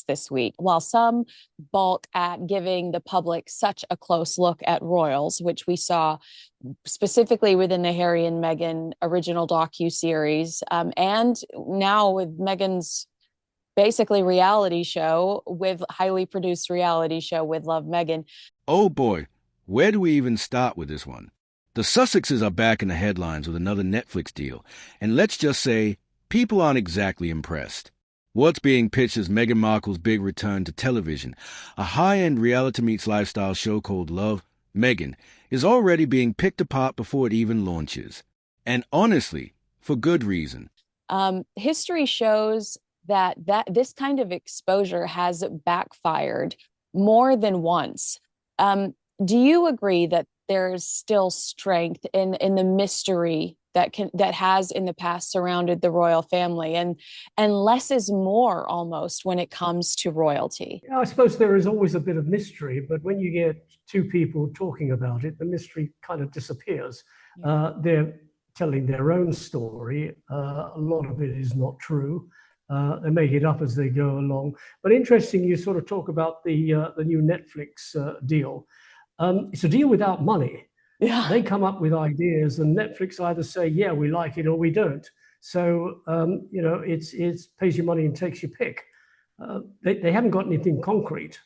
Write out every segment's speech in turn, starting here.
this week. While some balk at giving the public such a close look at royals, which we saw specifically within the Harry and Meghan original docu-series, and now with Meghan's basically reality show, with highly produced reality show with Love Meghan. Oh boy, where do we even start with this one? The Sussexes are back in the headlines with another Netflix deal, and let's just say people aren't exactly impressed. What's being pitched as Meghan Markle's big return to television, a high-end reality meets lifestyle show called Love Meghan, is already being picked apart before it even launches. And honestly, for good reason. History shows that this kind of exposure has backfired more than once. Do you agree that there's still strength in the mystery that has in the past surrounded the royal family, and less is more almost when it comes to royalty? I suppose there is always a bit of mystery, but when you get two people talking about it, the mystery kind of disappears. They're telling their own story. A lot of it is not true. They make it up as they go along. But interesting, you sort of talk about the new Netflix deal. It's a deal without money. Yeah. They come up with ideas, and Netflix either say, yeah, we like it, or we don't. So, it's pays your money and takes your pick. They haven't got anything concrete.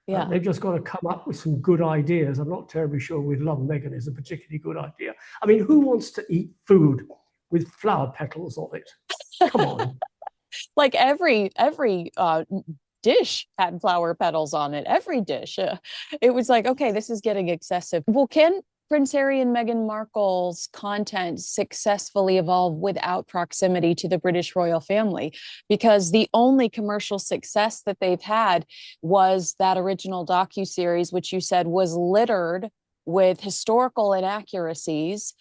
Yeah. They've just got to come up with some good ideas. I'm not terribly sure with Love Meghan is a particularly good idea. I mean, who wants to eat food with flower petals on it? Come on. Like every dish had flower petals on it. Every dish. It was like, okay, this is getting excessive. Well, can Prince Harry and Meghan Markle's content successfully evolve without proximity to the British royal family? Because the only commercial success that they've had was that original docuseries, which you said was littered with historical inaccuracies.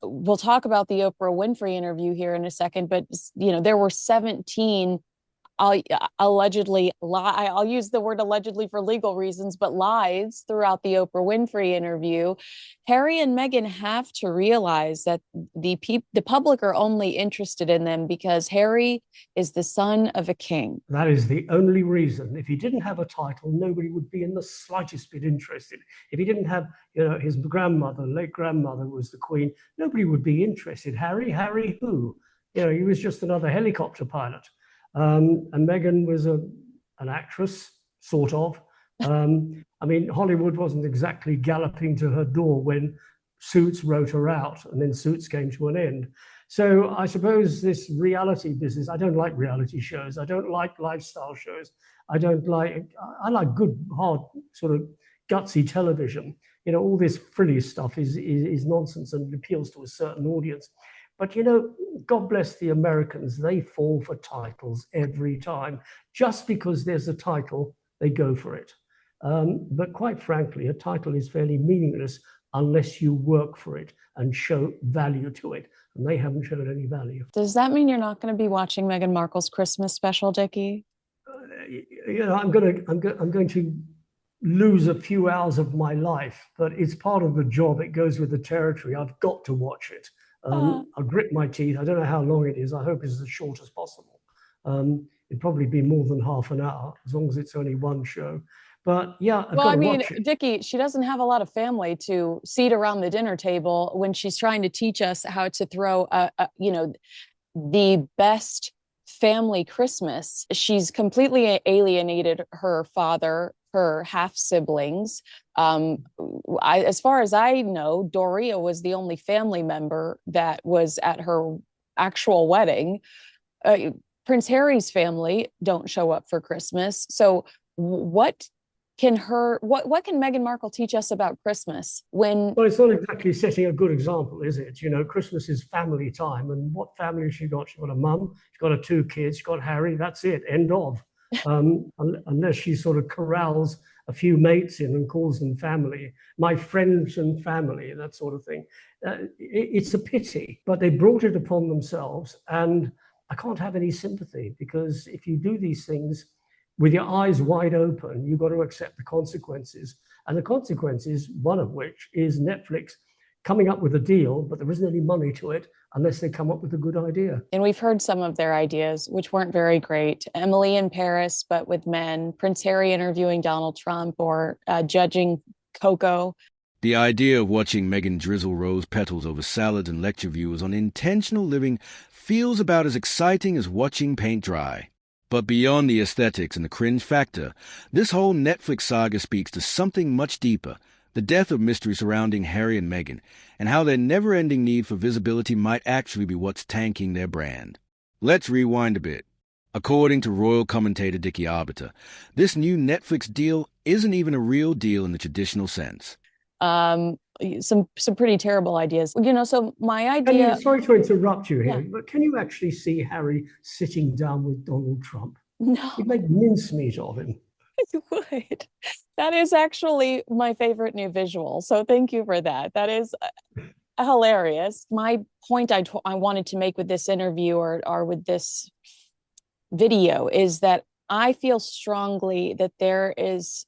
We'll talk about the Oprah Winfrey interview here in a second, but there were 17 allegedly I'll use the word allegedly for legal reasons, but lies throughout the Oprah Winfrey interview. Harry and Meghan have to realize that the public are only interested in them because Harry is the son of a king. That is the only reason. If he didn't have a title, nobody would be in the slightest bit interested. If he didn't have, his grandmother, late grandmother was the queen, nobody would be interested. Harry who? He was just another helicopter pilot. And Meghan was an actress, sort of. Hollywood wasn't exactly galloping to her door when Suits wrote her out, and then Suits came to an end. So I suppose this reality business, I don't like reality shows. I don't like lifestyle shows. I like good, hard, sort of gutsy television. All this frilly stuff is nonsense, and it appeals to a certain audience. But, God bless the Americans. They fall for titles every time. Just because there's a title, they go for it. But quite frankly, a title is fairly meaningless unless you work for it and show value to it. And they haven't shown any value. Does that mean you're not going to be watching Meghan Markle's Christmas special, Dickie? I'm going to lose a few hours of my life, but it's part of the job. It goes with the territory. I've got to watch it. I'll grit my teeth. I don't know how long it is. I hope it's as short as possible. It'd probably be more than half an hour, as long as it's only one show. But yeah, I've got to watch it. Dickie, she doesn't have a lot of family to seat around the dinner table when she's trying to teach us how to throw the best family Christmas. She's completely alienated her father, her half siblings. As far as I know, Doria was the only family member that was at her actual wedding. Prince Harry's family don't show up for Christmas. So what can Meghan Markle teach us about Christmas? Well, it's not exactly setting a good example, is it? Christmas is family time, and what family has she got? She's got a mum, she's got her 2 kids, she's got Harry. That's it. End of. Unless she sort of corrals a few mates in and calls them family, my friends and family, that sort of thing. It's a pity, but they brought it upon themselves, and I can't have any sympathy, because if you do these things with your eyes wide open, you've got to accept the consequences. And the consequences, one of which is Netflix coming up with a deal, but there isn't any money to it, unless they come up with a good idea. And we've heard some of their ideas, which weren't very great. Emily in Paris, but with men, Prince Harry interviewing Donald Trump, or judging Coco. The idea of watching Meghan drizzle rose petals over salads and lecture viewers on intentional living feels about as exciting as watching paint dry. But beyond the aesthetics and the cringe factor, this whole Netflix saga speaks to something much deeper: the death of mystery surrounding Harry and Meghan, and how their never-ending need for visibility might actually be what's tanking their brand. Let's rewind a bit. According to royal commentator Dickie Arbiter, this new Netflix deal isn't even a real deal in the traditional sense. Some pretty terrible ideas. So my idea. Sorry to interrupt you here, Yeah. but can you actually see Harry sitting down with Donald Trump? No, He'd make mincemeat of him. you would. That is actually my favorite new visual. So thank you for that. That is hilarious. My point I wanted to make with this interview, or with this video, is that I feel strongly that there is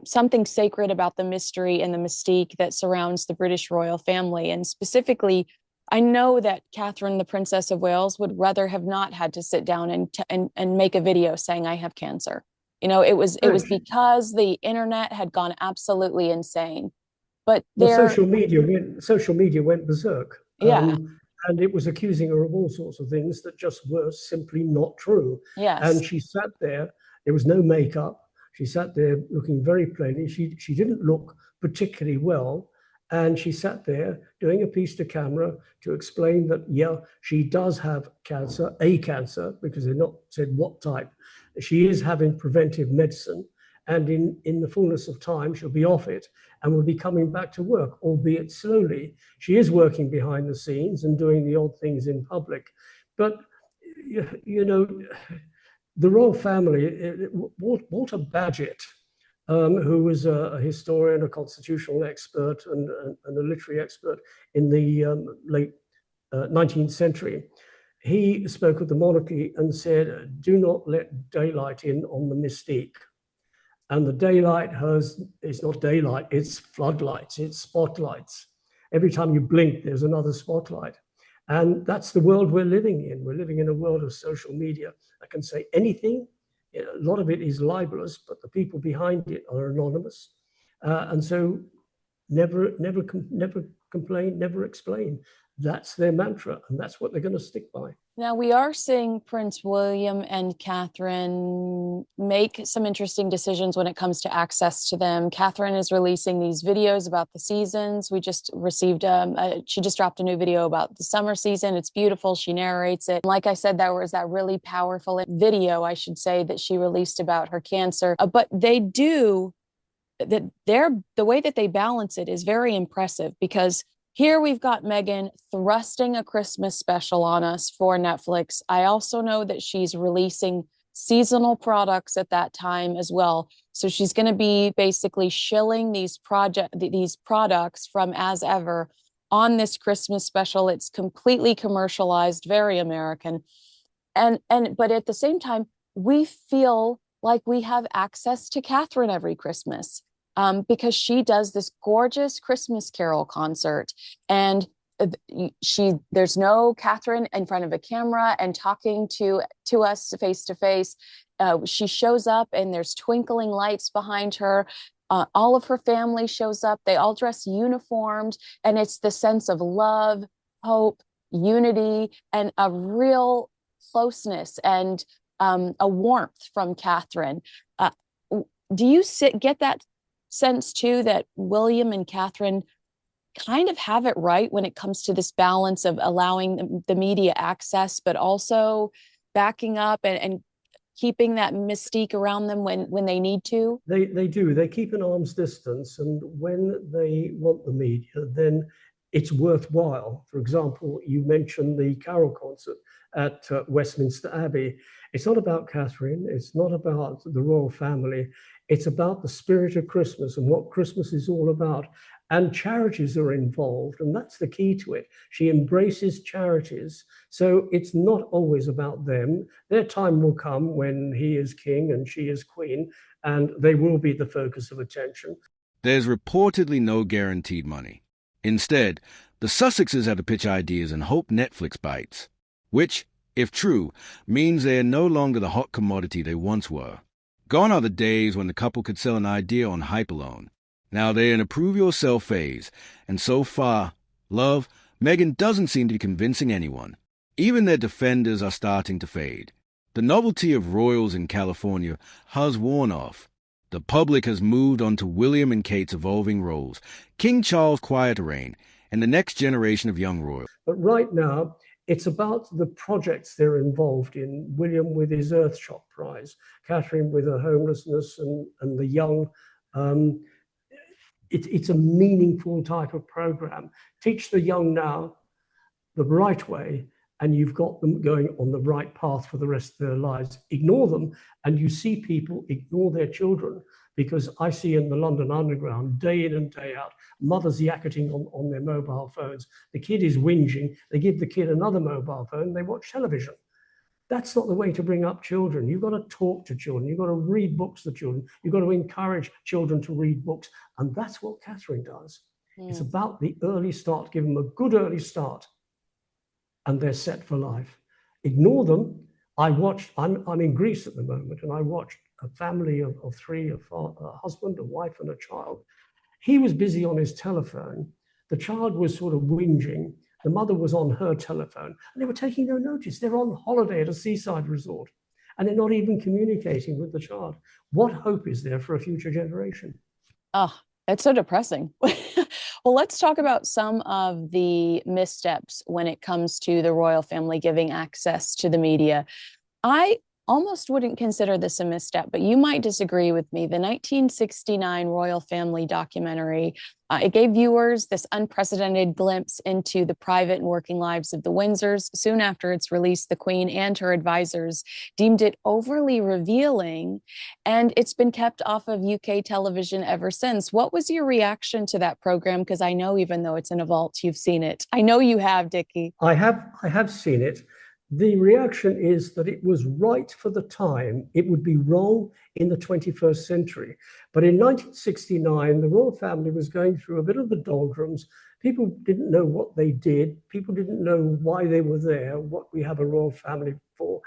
something sacred about the mystery and the mystique that surrounds the British royal family. And specifically, I know that Catherine, the Princess of Wales, would rather have not had to sit down and make a video saying, "I have cancer." It was because the internet had gone absolutely insane. But Well, there, social media went berserk. yeah, And it was accusing her of all sorts of things that just were simply not true. And yes, she sat there. There was no makeup. She sat there looking very plainly. She didn't look particularly well. And she sat there doing a piece to camera to explain that, yeah, she does have cancer, a cancer, because they're not said what type. She is having preventive medicine. And in the fullness of time, she'll be off it and will be coming back to work, albeit slowly. She is working behind the scenes and doing the odd things in public. But, the royal family, Walter Bagehot, who was a historian, a constitutional expert, and a literary expert in the late 19th century, he spoke of the monarchy and said, "Do not let daylight in on the mystique." And the daylight it's not daylight, it's floodlights, it's spotlights. Every time you blink, there's another spotlight. And that's the world we're living in. We're living in a world of social media that can say anything. A lot of it is libelous, but the people behind it are anonymous. And so never complain, never explain. That's their mantra, and that's what they're going to stick by. Now, we are seeing Prince William and Catherine make some interesting decisions when it comes to access to them. Catherine is releasing these videos about the seasons. We just received, she just dropped a new video about the summer season. It's beautiful. She narrates it. Like I said, there was that really powerful video, I should say, that she released about her cancer. But they do, the way that they balance it is very impressive, because here we've got Meghan thrusting a Christmas special on us for Netflix. I also know that she's releasing seasonal products at that time as well. So she's going to be basically shilling these products from As Ever on this Christmas special. It's completely commercialized, very American. But at the same time, we feel like we have access to Catherine every Christmas. Because she does this gorgeous Christmas Carol concert, and there's no Catherine in front of a camera and talking to us face to face. She shows up and there's twinkling lights behind her. All of her family shows up. They all dress uniformed, and it's the sense of love, hope, unity, and a real closeness and a warmth from Catherine. Do you get that sense too, that William and Catherine kind of have it right when it comes to this balance of allowing the media access, but also backing up and keeping that mystique around them when they need to? They do. They keep an arm's distance, and when they want the media, then it's worthwhile. For example, you mentioned the carol concert at Westminster Abbey. It's not about Catherine. It's not about the royal family. It's about the spirit of Christmas and what Christmas is all about. And charities are involved, and that's the key to it. She embraces charities. So it's not always about them. Their time will come when he is king and she is queen, and they will be the focus of attention. There's reportedly no guaranteed money. Instead, The Sussexes have to pitch ideas and hope Netflix bites, which, if true, means they are no longer the hot commodity they once were. Gone are the days when the couple could sell an idea on hype alone. Now they're in a prove-yourself phase, and so far, love, Meghan doesn't seem to be convincing anyone. Even their defenders are starting to fade. The novelty of royals in California has worn off. The public has moved on to William and Kate's evolving roles, King Charles' quieter reign, and the next generation of young royals. But right now, it's about the projects they're involved in. William with his Earthshot Prize, Catherine with her homelessness and the young. It's a meaningful type of program. Teach the young now the right way, and you've got them going on the right path for the rest of their lives. Ignore them, and you see people ignore their children, because I see in the London Underground, day in and day out, mothers yakketing on their mobile phones. The kid is whinging. They give the kid another mobile phone, they watch television. That's not the way to bring up children. You've got to talk to children. You've got to read books to children. You've got to encourage children to read books. And that's what Catherine does. It's about the early start. Give them a good early start, and they're set for life. Ignore them. I'm in Greece at the moment, and I watched a family of three, a husband, a wife, and a child. He was busy on his telephone. The child was sort of whinging. The mother was on her telephone, and they were taking no notice. They're on holiday at a seaside resort, and they're not even communicating with the child. What hope is there for a future generation? Oh, it's so depressing. Well, let's talk about some of the missteps when it comes to the royal family giving access to the media. I almost wouldn't consider this a misstep, but you might disagree with me. The 1969 royal family documentary, it gave viewers this unprecedented glimpse into the private and working lives of the Windsors. Soon after its release, the Queen and her advisors deemed it overly revealing, and it's been kept off of UK television ever since. What was your reaction to that program? Because I know even though it's in a vault, you've seen it. I know you have, Dickie. I have seen it. The reaction is that it was right for the time. It would be wrong in the 21st century. But in 1969, the royal family was going through a bit of the doldrums. People didn't know what they did. People didn't know why they were there, what we have a royal family for,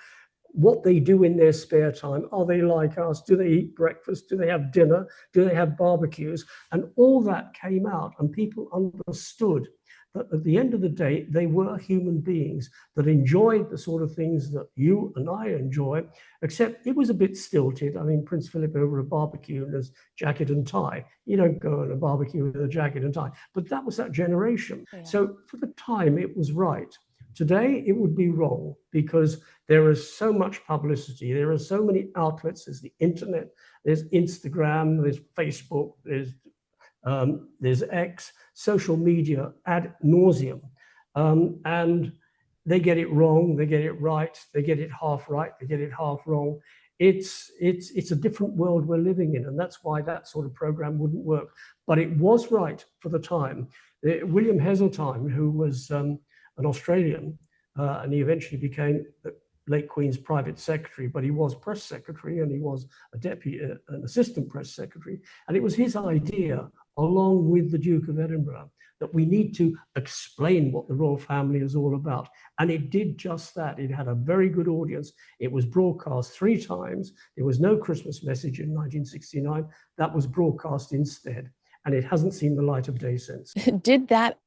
what they do in their spare time. Are they like us? Do they eat breakfast? Do they have dinner? Do they have barbecues? And all that came out, and people understood that at the end of the day, they were human beings that enjoyed the sort of things that you and I enjoy, except it was a bit stilted. I mean, Prince Philip over a barbecue in his jacket and tie. You don't go on a barbecue with a jacket and tie. But that was that generation. Yeah. So for the time, it was right. Today, it would be wrong, because there is so much publicity. There are so many outlets. There's the internet, there's Instagram, there's Facebook, there's X, social media ad nauseum, and they get it wrong, they get it right, they get it half right, they get it half wrong. It's a different world we're living in, and that's why that sort of program wouldn't work. But it was right for the time. William Heseltine, who was an Australian, and he eventually became the late Queen's private secretary, but he was press secretary, and he was an assistant press secretary, and it was his idea, along with the Duke of Edinburgh, that we need to explain what the royal family is all about. And it did just that. It had a very good audience. It was broadcast 3 times. There was no Christmas message in 1969. That was broadcast instead. And it hasn't seen the light of day since. Did that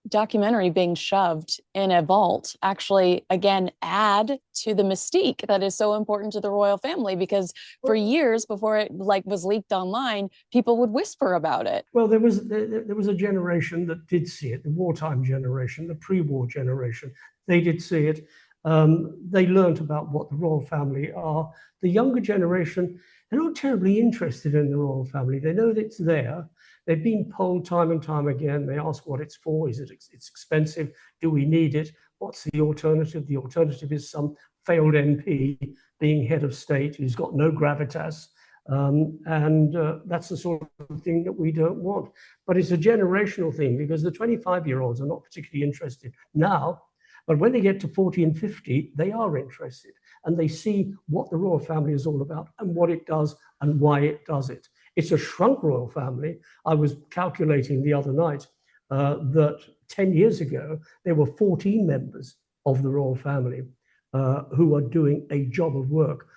documentary being shoved in a vault actually again add to the mystique that is so important to the royal family? Because for years before it was leaked online, people would whisper about it. Well, there was a generation that did see it, the wartime generation, the pre-war generation. They did see it. They learned about what the royal family are. The younger generation, they're not terribly interested in the royal family. They know that it's there. They've been polled time and time again. They ask what it's for. Is it's expensive? Do we need it? What's the alternative? The alternative is some failed MP being head of state who's got no gravitas. That's the sort of thing that we don't want. But it's a generational thing, because the 25-year-olds are not particularly interested now. But when they get to 40 and 50, they are interested, and they see what the royal family is all about and what it does and why it does it. It's a shrunk royal family. I was calculating the other night that 10 years ago, there were 14 members of the royal family who are doing a job of work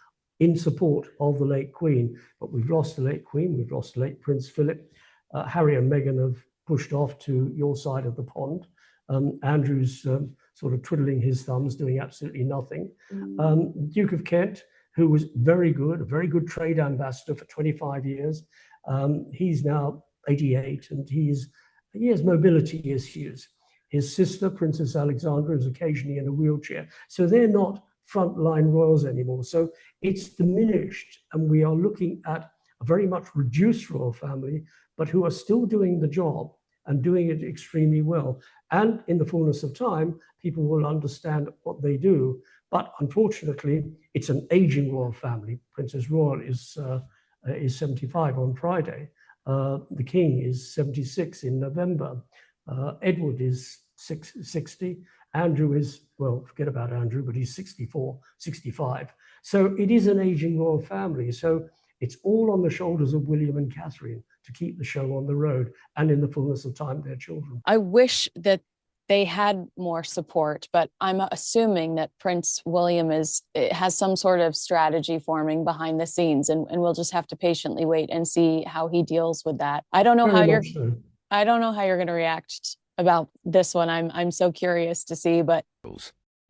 in support of the late Queen. But we've lost the late Queen, we've lost the late Prince Philip. Harry and Meghan have pushed off to your side of the pond. Andrew's sort of twiddling his thumbs, doing absolutely nothing. Duke of Kent, who was very good, a very good trade ambassador for 25 years. He's now 88 and he has mobility issues. His sister, Princess Alexandra, is occasionally in a wheelchair. So they're not frontline royals anymore. So it's diminished, and we are looking at a very much reduced royal family, but who are still doing the job and doing it extremely well. And in the fullness of time, people will understand what they do. But unfortunately, it's an aging royal family. Princess Royal is 75 on Friday. The King is 76 in November. Edward is 60. Andrew is, well, forget about Andrew, but he's 64, 65. So it is an aging royal family. So it's all on the shoulders of William and Catherine to keep the show on the road, and in the fullness of time, their children. I wish that they had more support, but I'm assuming that Prince William has some sort of strategy forming behind the scenes, and we'll just have to patiently wait and see how he deals with that. I don't know Very how much so. I don't know how you're going to react about this one. I'm so curious to see, but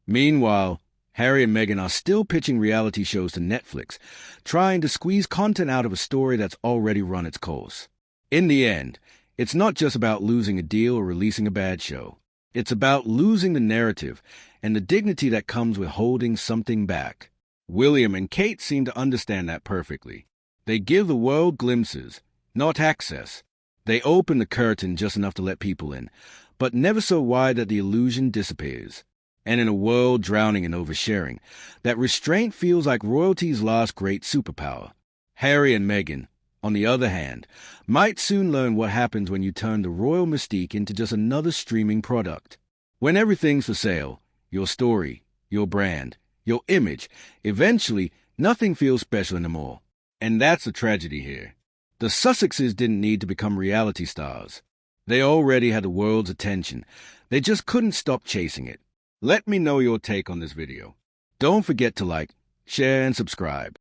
meanwhile, Harry and Meghan are still pitching reality shows to Netflix, trying to squeeze content out of a story that's already run its course. In the end, it's not just about losing a deal or releasing a bad show. It's about losing the narrative and the dignity that comes with holding something back. William and Kate seem to understand that perfectly. They give the world glimpses, not access. They open the curtain just enough to let people in, but never so wide that the illusion disappears. And in a world drowning in oversharing, that restraint feels like royalty's last great superpower. Harry and Meghan, on the other hand, might soon learn what happens when you turn the royal mystique into just another streaming product. When everything's for sale, your story, your brand, your image, eventually nothing feels special anymore. And that's the tragedy here. The Sussexes didn't need to become reality stars. They already had the world's attention. They just couldn't stop chasing it. Let me know your take on this video. Don't forget to like, share, and subscribe.